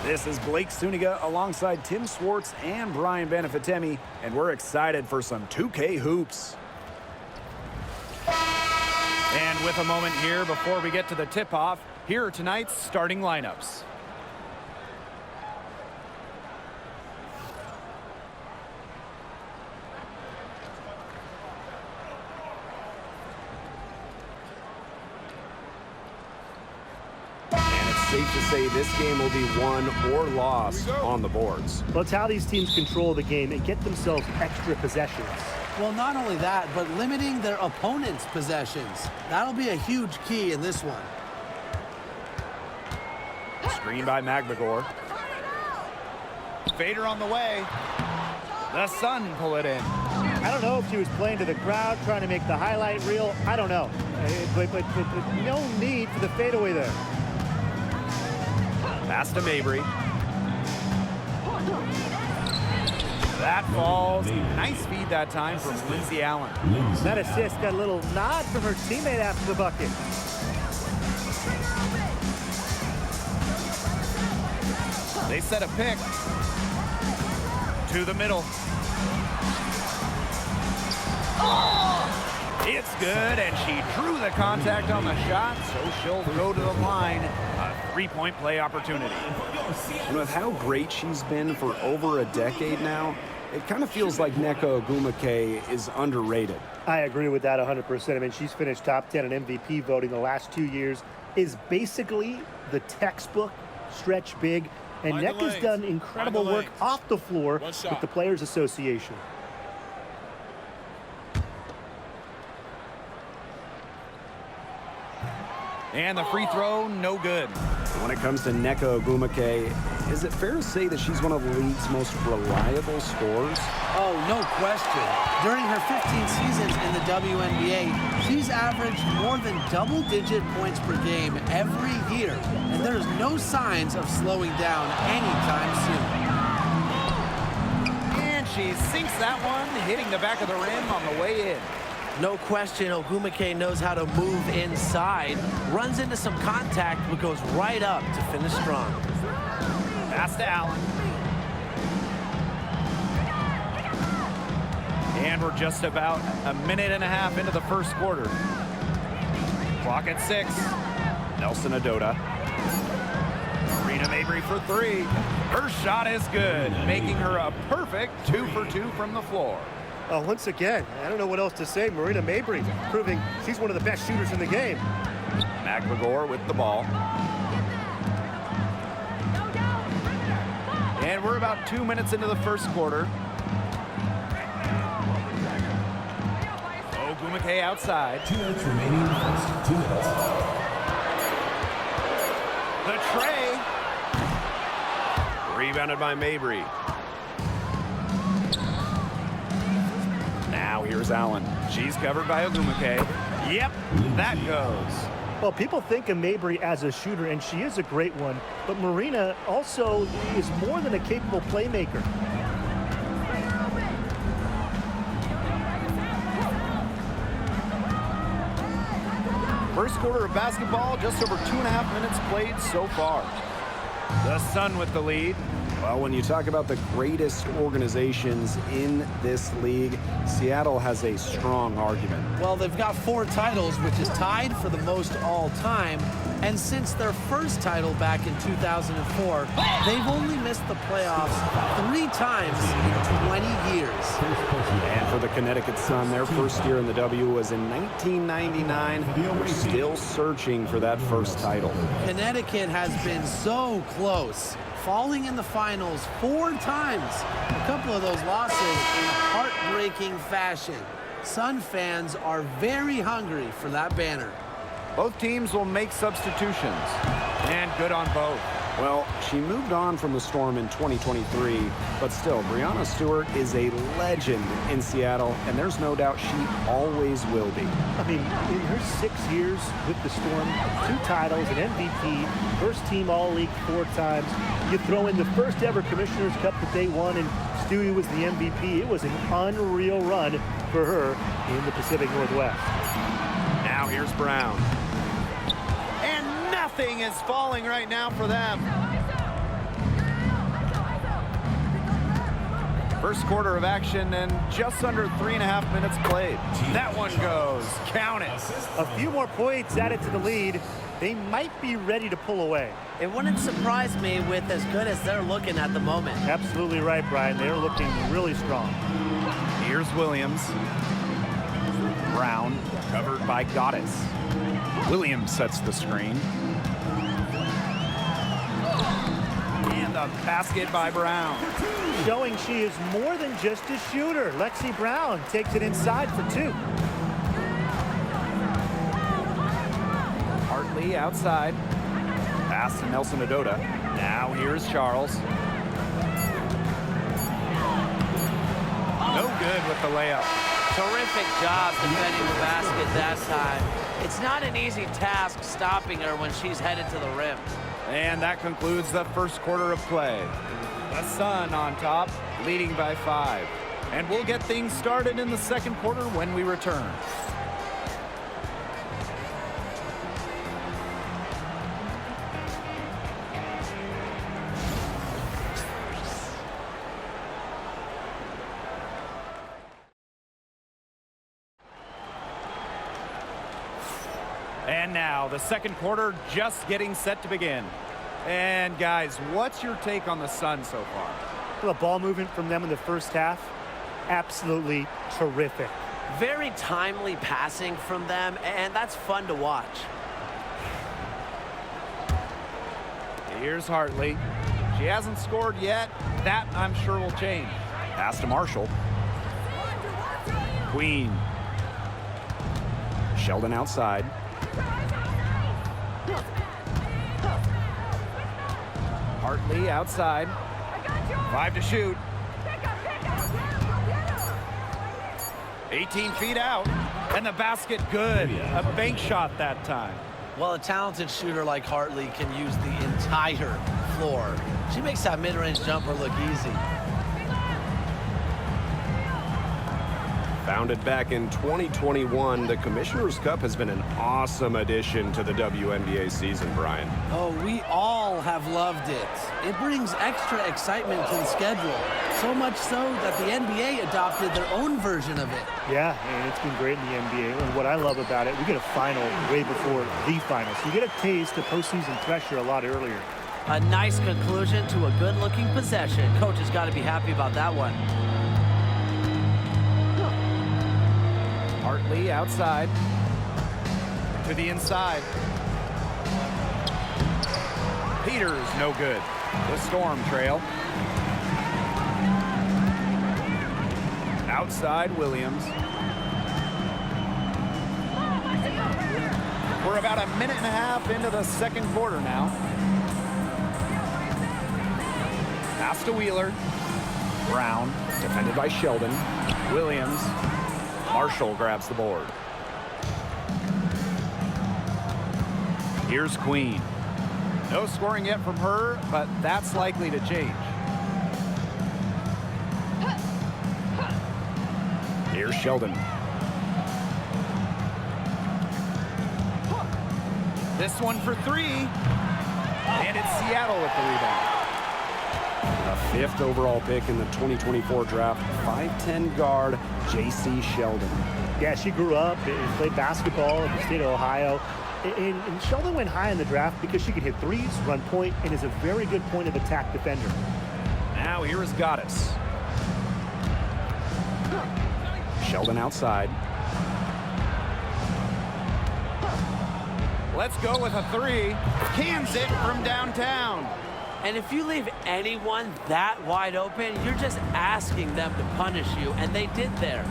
This is Blake Suniga alongside Tim Swartz and Brian Benefitemi, and we're excited for some 2K hoops. And with a moment here before we get to the tip-off, here are tonight's starting lineups. Safe to say this game will be won or lost on the boards. Well, it's how these teams control the game and get themselves extra possessions. Well, not only that, but limiting their opponent's possessions. That'll be a huge key in this one. Screen by McGregor. Fader on the way. The Sun pull it in. I don't know if she was playing to the crowd, trying to make the highlight reel. I don't know. But no need for the fadeaway there. Pass to Mabry. That falls. Nice feed that time from Lindsey Allen. That assist got a little nod from her teammate after the bucket. They set a pick. To the middle. It's good, and she drew the contact on the shot, so she'll go to the line. A three-point play opportunity. And with how great she's been for over a decade now, it kind of feels like Nneka Ogwumike is underrated. I agree with that 100%. I mean, she's finished top 10 in MVP voting the last 2 years, is basically the textbook stretch big, and Nneka's done incredible work off the floor with the Players Association. And the free throw, no good. When it comes to Nneka Ogwumike, is it fair to say that she's one of the league's most reliable scorers? Oh, no question. During her 15 seasons in the WNBA, she's averaged more than double-digit points per game every year, and there's no signs of slowing down anytime soon. And she sinks that one, hitting the back of the rim on the way in. No question, Ogwumike knows how to move inside, runs into some contact, but goes right up to finish strong. Pass to Allen. And we're just about a minute and a half into the first quarter. Clock at 6. Nelson Adota. Rena Mabry for 3. Her shot is good, making her a perfect 2 for 2 from the floor. Once again, I don't know what else to say. Marina Mabry proving she's one of the best shooters in the game. McGregor with the ball. And we're about 2 minutes into the first quarter. Ogwumike outside. 2 minutes remaining in the first. 2 minutes. The tray. Rebounded by Mabry. Now here's Allen. She's covered by Ogwumike. Yep, that goes. Well, people think of Mabry as a shooter, and she is a great one, but Marina also is more than a capable playmaker. First quarter of basketball, just over 2.5 minutes played so far. The Sun with the lead. Well, when you talk about the greatest organizations in this league, Seattle has a strong argument. Well, they've got 4 titles, which is tied for the most all time. And since their first title back in 2004, they've only missed the playoffs 3 times in 20 years. And for the Connecticut Sun, their first year in the W was in 1999. We're still searching for that first title. Connecticut has been so close, falling in the finals 4 times. A couple of those losses in heartbreaking fashion. Sun fans are very hungry for that banner. Both teams will make substitutions, and good on both. Well, she moved on from the Storm in 2023, but still, Breanna Stewart is a legend in Seattle, and there's no doubt she always will be. I mean, in her 6 years with the Storm, 2 titles, an MVP, first team All-League 4 times. You throw in the first ever Commissioner's Cup that they won, and Stewie was the MVP. It was an unreal run for her in the Pacific Northwest. Now here's Brown. And nothing is falling right now for them. First quarter of action and just under 3.5 minutes played. That one goes. Count it. A few more points added to the lead. They might be ready to pull away. It wouldn't surprise me with as good as they're looking at the moment. Absolutely right, Brian. They're looking really strong. Here's Williams. Brown covered by Goddess. Williams sets the screen. And the basket by Brown. Showing she is more than just a shooter. Lexi Brown takes it inside for 2. Hartley outside. Pass to Nelson Adota. Now here's Charles. No good with the layup. Terrific job defending the basket that time. It's not an easy task stopping her when she's headed to the rim. And that concludes the first quarter of play. The Sun on top, leading by 5. And we'll get things started in the second quarter when we return. And now the second quarter just getting set to begin. And guys, what's your take on the Sun so far? The ball movement from them in the first half, absolutely terrific. Very timely passing from them, and that's fun to watch. Here's Hartley. She hasn't scored yet. That, I'm sure, will change. Pass to Marshall. Queen. Sheldon outside. Hartley outside. 5 to shoot. 18 feet out. And the basket good. A bank shot that time. Well, a talented shooter like Hartley can use the entire floor. She makes that mid-range jumper look easy. Founded back in 2021, the Commissioner's Cup has been an awesome addition to the WNBA season, Brian. Oh, we all have loved it. It brings extra excitement to the schedule. So much so that the NBA adopted their own version of it. Yeah, and it's been great in the NBA. And what I love about it, we get a final way before the final. So you get a taste of postseason pressure a lot earlier. A nice conclusion to a good-looking possession. Coach has got to be happy about that one. Hartley outside. To the inside. Peters no good. The Storm trail. Outside Williams. We're about a minute and a half into the second quarter now. Pass to Wheeler. Brown. Defended by Sheldon. Williams. Marshall grabs the board. Here's Queen. No scoring yet from her, but that's likely to change. Here's Sheldon. This one for 3. And it's Seattle with the rebound. The 5th overall pick in the 2024 draft, 5'10" guard, J.C. Sheldon. Yeah, she grew up and played basketball in the state of Ohio. And Sheldon went high in the draft because she could hit threes, run point, and is a very good point of attack defender. Now here is Goddess. Sheldon outside. Let's go with a 3. Cans it from downtown. And if you leave anyone that wide open, you're just asking them to punish you, and they did there.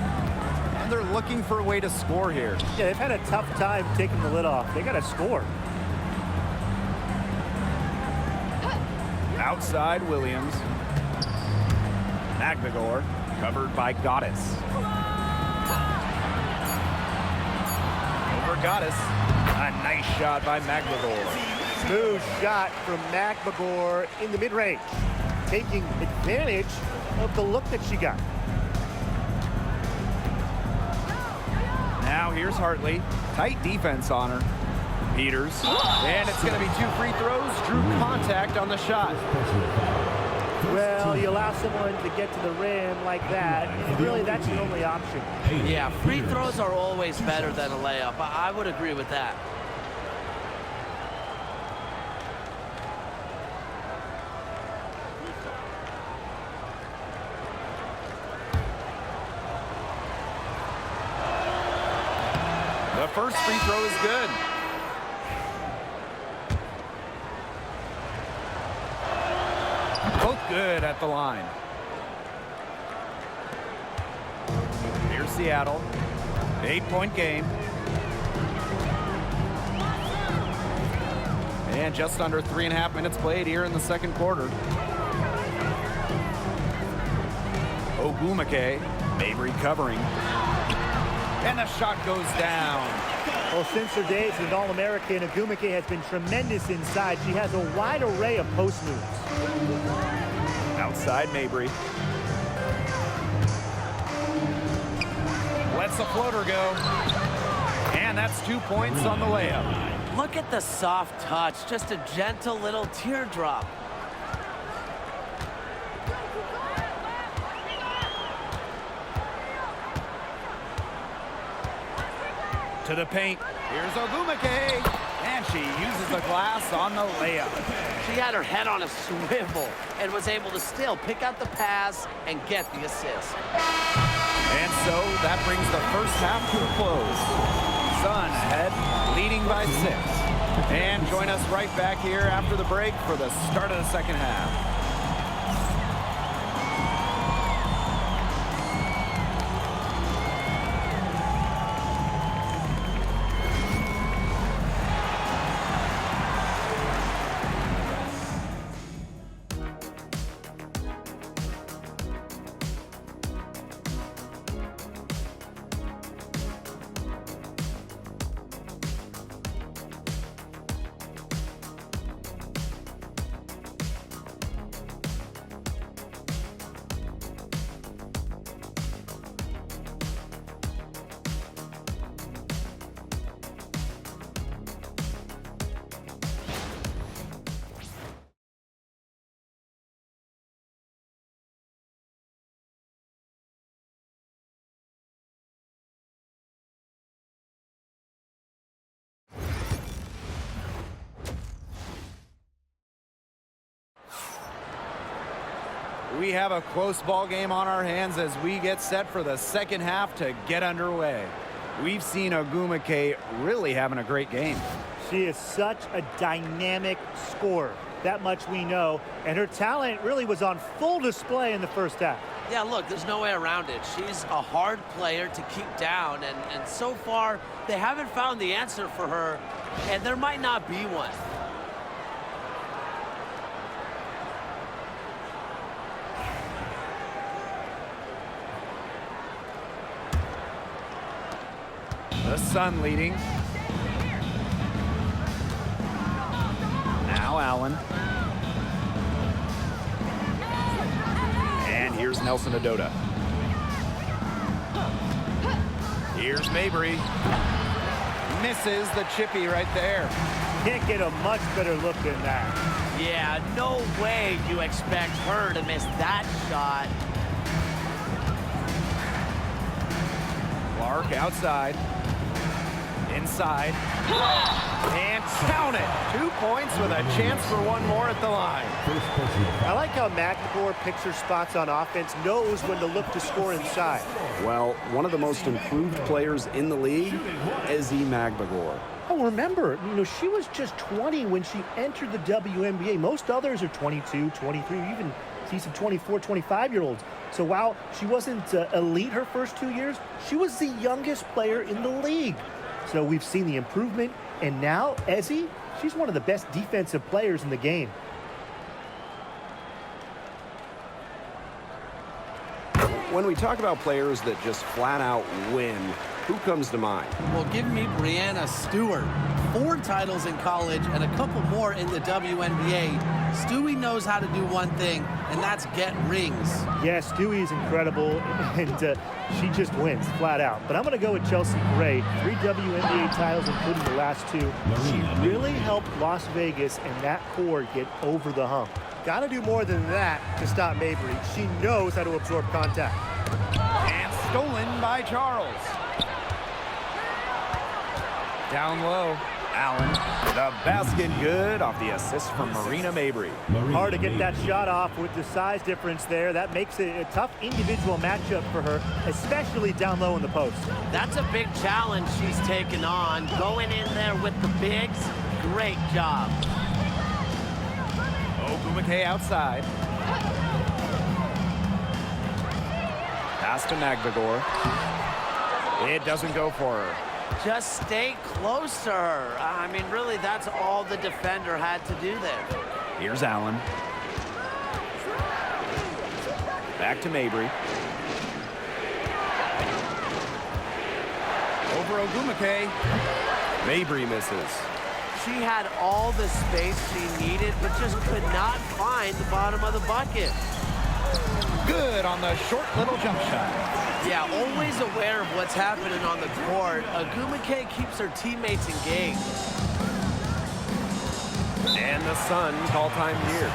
And they're looking for a way to score here. Yeah, they've had a tough time taking the lid off. They got to score. Outside Williams. Magnagor covered by Goddess. Over Goddess. A nice shot by Magnagor. Smooth shot from McMagor in the mid-range, taking advantage of the look that she got. Now here's Hartley. Tight defense on her. Peters. And it's going to be 2 free throws. Drew contact on the shot. Well, you allow someone to get to the rim like that, and really that's your only option. Yeah, free throws are always better than a layup. I would agree with that. The first free throw is good. Both good at the line. Here's Seattle. 8-point game. And just under 3.5 minutes played here in the second quarter. Ogumake, Mabry covering. And the shot goes down. Well, since her days as an All-American, Ogumake has been tremendous inside. She has a wide array of post moves. Outside Mabry. Lets the floater go. And that's 2 points on the layup. Look at the soft touch, just a gentle little teardrop. To the paint. Here's Ogumake. And she uses the glass on the layup. She had her head on a swivel and was able to still pick out the pass and get the assist. And so that brings the first half to a close. Sun ahead, leading by 6. And join us right back here after the break for the start of the second half. We have a close ball game on our hands as we get set for the second half to get underway. We've seen Ogumake really having a great game. She is such a dynamic scorer. That much we know. And her talent really was on full display in the first half. Yeah, look, there's no way around it. She's a hard player to keep down, and so far, they haven't found the answer for her, and there might not be one. The Sun leading. Now Allen. And here's Nelson Adota. Here's Mabry. Misses the chippy right there. Can't get a much better look than that. Yeah, no way you expect her to miss that shot. Clark outside. Inside. And count it. 2 points with a chance for one more at the line. I like how McNamara picks her spots on offense, knows when to look to score inside. Well, one of the most improved players in the league, Ezi Magbagor. Oh, remember, she was just 20 when she entered the WNBA. Most others are 22, 23, even see some 24, 25-year-olds. So while she wasn't elite her first 2 years, she was the youngest player in the league. So we've seen the improvement, and now Ezi, she's one of the best defensive players in the game. When we talk about players that just flat out win, who comes to mind? Well, give me Breanna Stewart. 4 titles in college and a couple more in the WNBA. Stewie knows how to do one thing, and that's get rings. Yeah, Stewie is incredible, and she just wins, flat out. But I'm going to go with Chelsea Gray. 3 WNBA titles, including the last 2. She really helped Las Vegas and that core get over the hump. Got to do more than that to stop Mabry. She knows how to absorb contact. And stolen by Charles. Down low, Allen. The basket good off the assist from Marina Mabry. Hard to get that shot off with the size difference there. That makes it a tough individual matchup for her, especially down low in the post. That's a big challenge she's taken on. Going in there with the bigs, great job. Ogumake outside. Pass to Magdagor. It doesn't go for her. Just stay close to her. I mean, really, that's all the defender had to do there. Here's Allen. Back to Mabry. Over Ogumake. Mabry misses. She had all the space she needed, but just could not find the bottom of the bucket. Good on the short little jump shot. Yeah, always aware of what's happening on the court. Ogumake keeps her teammates engaged. And the Sun call time here.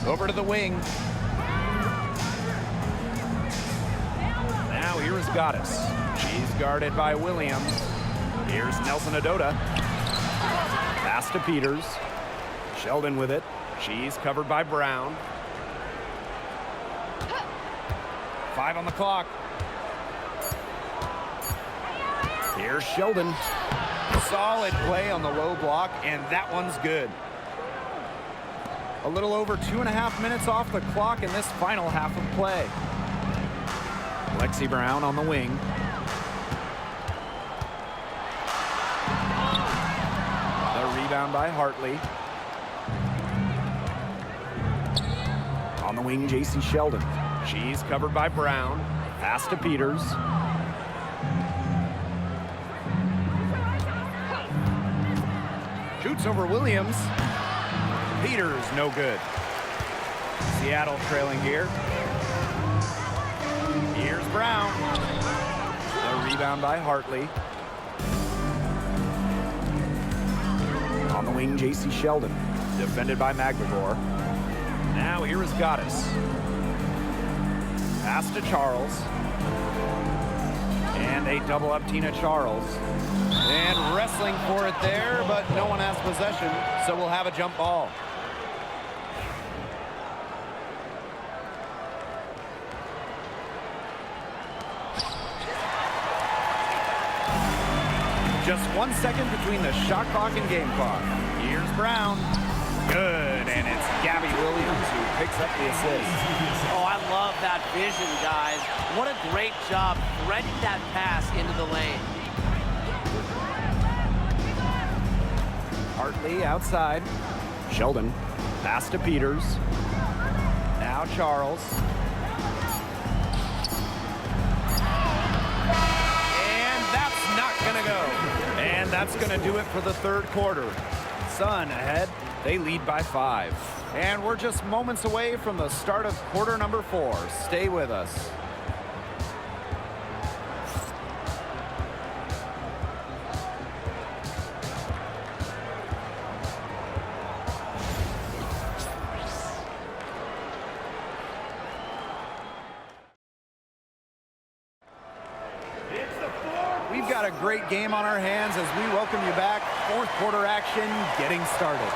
Over to the wing. Now here's Goddess. She's guarded by Williams. Here's Nelson Adota. Pass to Peters. Sheldon with it. She's covered by Brown. 5 on the clock. Here's Sheldon. Solid play on the low block, and that one's good. A little over 2.5 minutes off the clock in this final half of play. Lexi Brown on the wing. The rebound by Hartley. On the wing, J.C. Sheldon. She's covered by Brown. Pass to Peters. Shoots over Williams. Peters, no good. Seattle trailing here. Here's Brown. The rebound by Hartley. On the wing, J.C. Sheldon. Defended by Magdagor. Now here is Goddess. Pass to Charles. And they double up Tina Charles. And wrestling for it there, but no one has possession, so we'll have a jump ball. Just 1 second between the shot clock and game clock. Here's Brown. Good, and it's Gabby Williams who picks up the assist. Oh, I love that vision, guys. What a great job threading that pass into the lane. Hartley outside. Sheldon. Pass to Peters. Now Charles. And that's not gonna go. And that's gonna do it for the third quarter. Sun ahead. They lead by 5. And we're just moments away from the start of quarter number 4. Stay with us. We've got a great game on our hands as we welcome you back. Fourth quarter action getting started.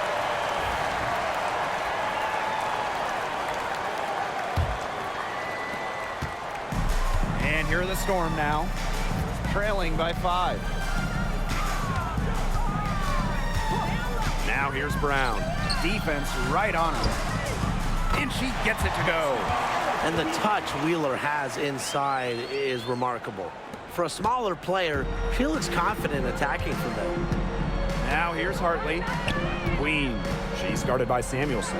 And here are the Storm now, trailing by 5. Now here's Brown. Defense right on her. And she gets it to go. And the touch Wheeler has inside is remarkable. For a smaller player, she looks confident attacking from there. Now here's Hartley. Queen. She's guarded by Samuelson.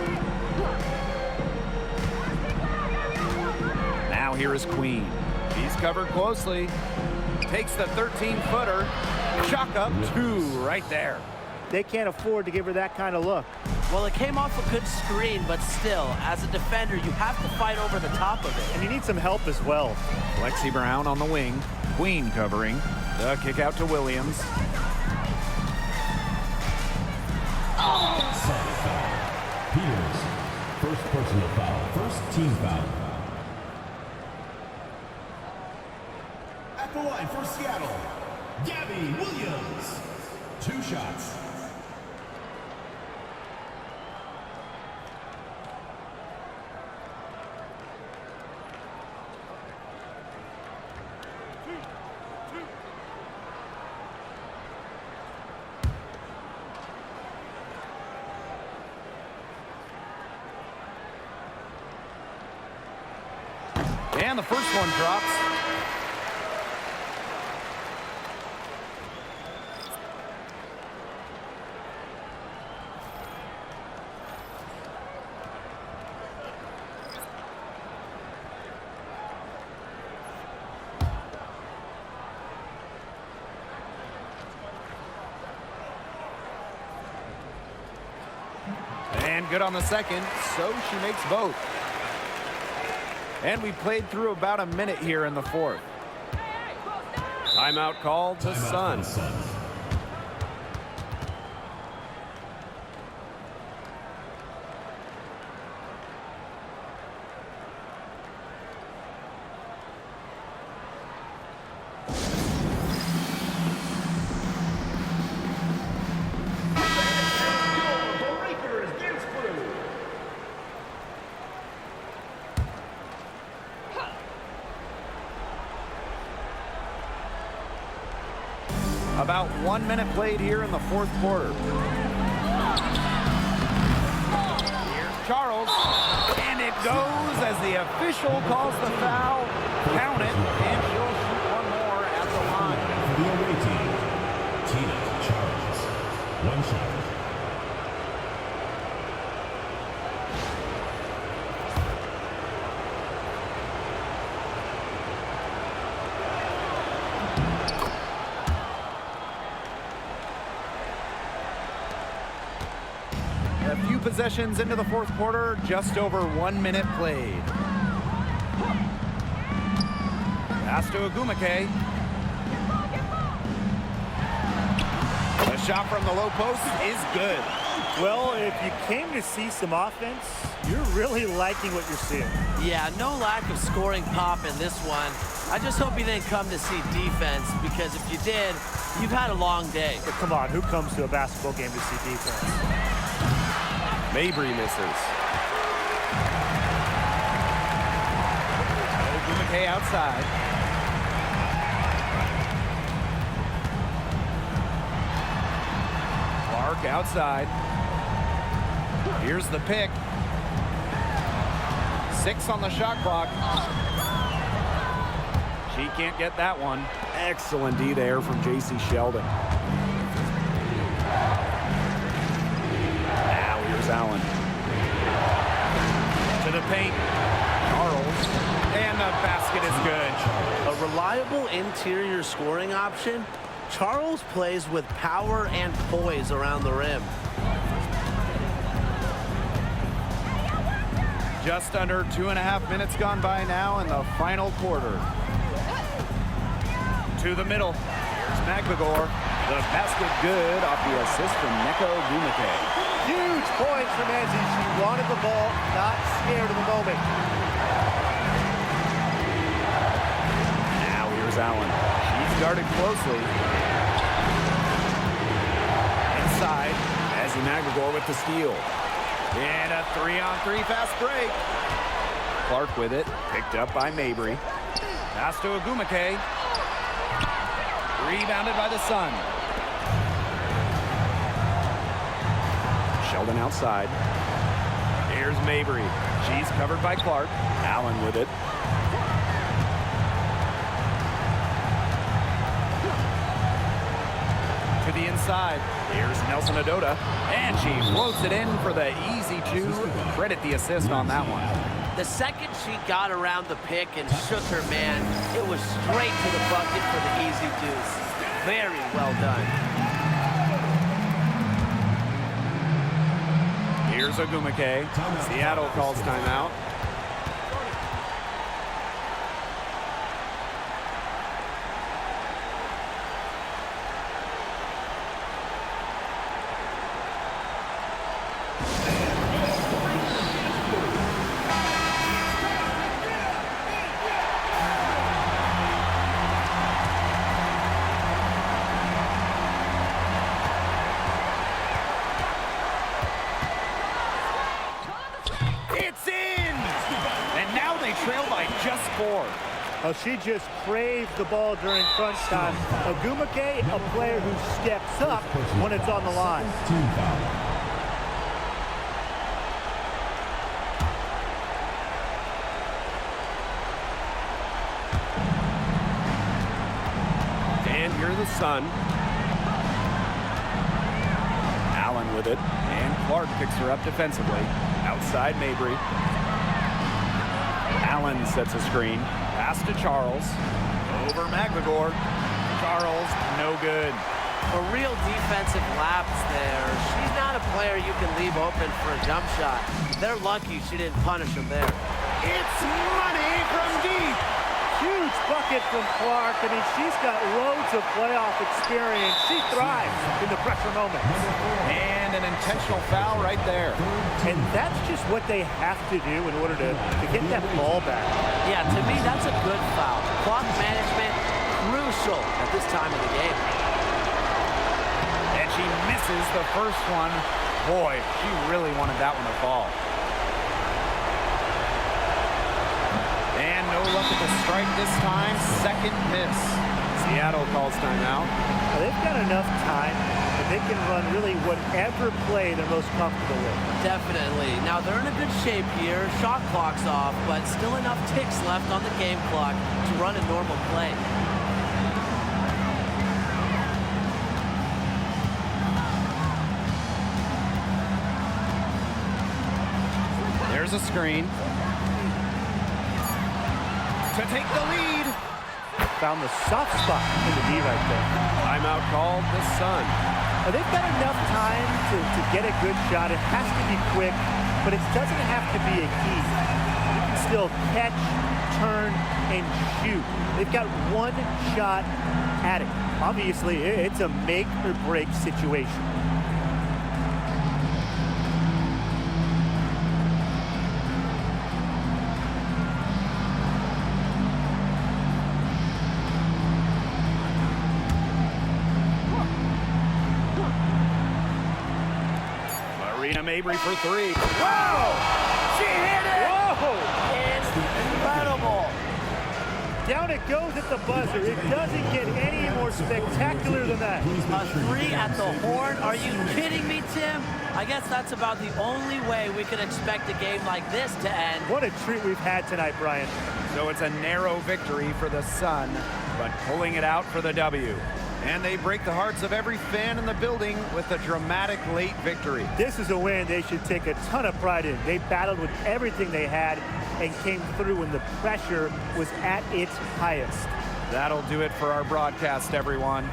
Now here is Queen. He's covered closely. Takes the 13-footer. Shot up 2 right there. They can't afford to give her that kind of look. Well, it came off a good screen, but still, as a defender, you have to fight over the top of it. And you need some help as well. Lexi Brown on the wing. Queen covering. The kick out to Williams. Second foul. Peters. First personal foul. First team foul. At the line for Seattle, Gabby Williams. 2 shots. And the first one drops. And good on the second, so she makes both. And we played through about a minute here in the 4th. Timeout called to Sun. About 1 minute played here in the 4th quarter. Here's Charles, and it goes as the official calls the foul. Count it, and she'll shoot one more at the line. For the away team, Tina Charles. 1 shot. A few possessions into the 4th quarter, just over 1 minute played. Pass to Agumake. The shot from the low post is good. Well, if you came to see some offense, you're really liking what you're seeing. Yeah, no lack of scoring pop in this one. I just hope you didn't come to see defense, because if you did, you've had a long day. But come on, who comes to a basketball game to see defense? Mabry misses. Agumake outside. Clark outside. Here's the pick. 6 on the shot clock. She can't get that one. Excellent D there from J.C. Sheldon. Now here's Allen. To the paint. Charles. And the basket is good. A reliable interior scoring option. Charles plays with power and poise around the rim. Just under 2.5 minutes gone by now in the final quarter. To the middle. Here's McGregor. The basket good off the assist from Neko Agumake. Huge point from Ezzy. She wanted the ball, not scared of the moment. Now here's Allen. He's guarded closely. Inside. Ezzy McGregor with the steal. And a 3-on-3 fast break. Clark with it. Picked up by Mabry. Pass to Agumake. Rebounded by the Sun. Sheldon outside. Here's Mabry. She's covered by Clark. Allen with it. To the inside. Here's Nelson Adota. And she floats it in for the easy 2. Credit the assist on that one. The second she got around the pick and shook her man, it was straight to the bucket for the easy deuce. Very well done. Here's Ogumake. Seattle calls timeout. It's in! And now they trail by just 4. Oh, she just craved the ball during crunch time. Ogumake, a player who steps up when it's on the line. And you're the Sun. Allen with it. And Clark picks her up defensively. Outside Mabry. Allen sets a screen. Pass to Charles. Over McLegore. Charles, no good. A real defensive lapse there. She's not a player you can leave open for a jump shot. They're lucky she didn't punish him there. It's money from deep. Huge bucket from Clark. I mean, she's got loads of playoff experience. She thrives in the pressure moments. And an intentional foul right there. And that's just what they have to do in order to get that ball back. Yeah, to me, that's a good foul. Clock management, crucial at this time of the game. And she misses the first one. Boy, she really wanted that one to fall. And no luck at the strike this time. Second miss. Seattle calls timeout. They've got enough time that they can run really whatever play they're most comfortable with. Definitely. Now, they're in a good shape here. Shot clock's off, but still enough ticks left on the game clock to run a normal play. There's a screen. To take the lead. Found the soft spot in the D right there. Timeout called the Sun. They've got enough time to get a good shot. It has to be quick, but it doesn't have to be a key. You can still catch, turn, and shoot. They've got one shot at it. Obviously, it's a make or break situation. Mabry for 3. Wow! She hit it! Whoa! Incredible! Down it goes at the buzzer. It doesn't get any more spectacular than that. A 3 at the horn? Are you kidding me, Tim? I guess that's about the only way we can expect a game like this to end. What a treat we've had tonight, Brian. So it's a narrow victory for the Sun, but pulling it out for the W. And they break the hearts of every fan in the building with a dramatic late victory. This is a win they should take a ton of pride in. They battled with everything they had and came through when the pressure was at its highest. That'll do it for our broadcast, everyone.